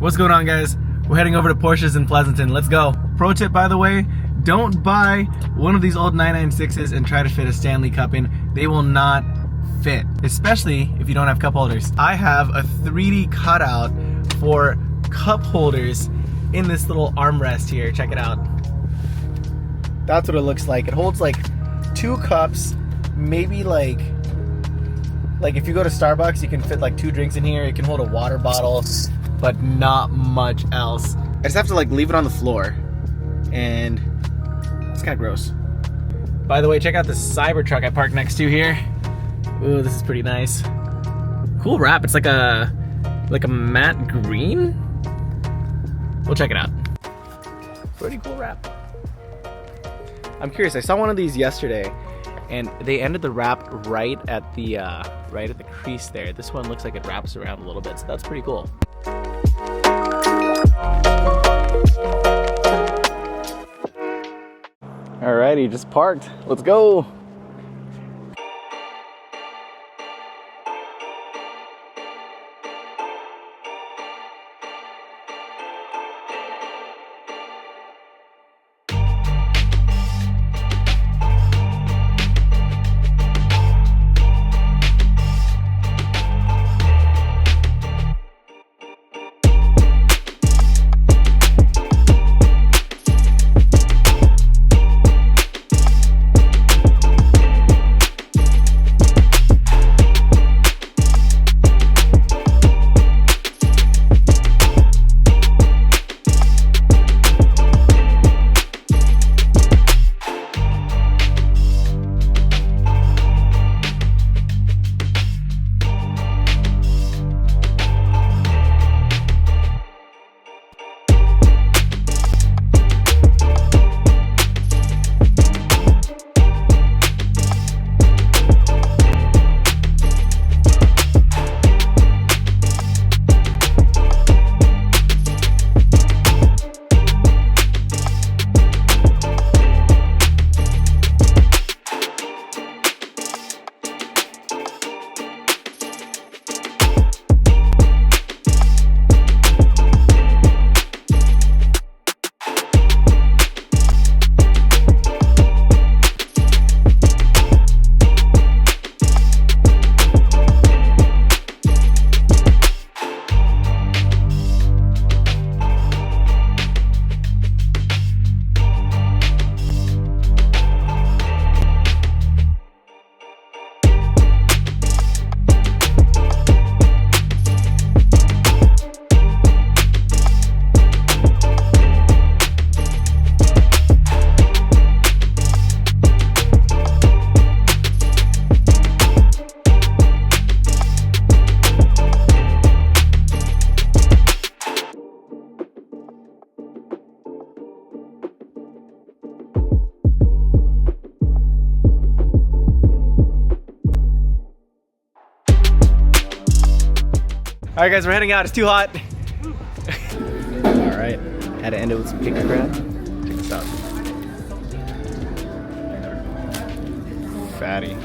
What's going on, guys? We're heading over to Porsches in Pleasanton. Let's go. Pro tip, by the way, don't buy one of these old 996s and try to fit a Stanley Cup in. They will not fit, especially if you don't have cup holders. I have a 3D cutout for cup holders in this little armrest here. Check it out. That's what it looks like. It holds like 2 cups, maybe like if you go to Starbucks, you can fit like 2 drinks in here. It can hold a water bottle, but not much else. I just have to like leave it on the floor, and it's kind of gross. By the way, check out this Cybertruck I parked next to here. Ooh, this is pretty nice. Cool wrap. It's like a matte green. We'll check it out. Pretty cool wrap. I'm curious. I saw one of these yesterday, and they ended the wrap right at the crease there. This one looks like it wraps around a little bit, so that's pretty cool. Alrighty, just parked. Let's go. All right, guys, we're heading out. It's too hot. All right, had to end it with some picnic crab. Check this out. Fatty.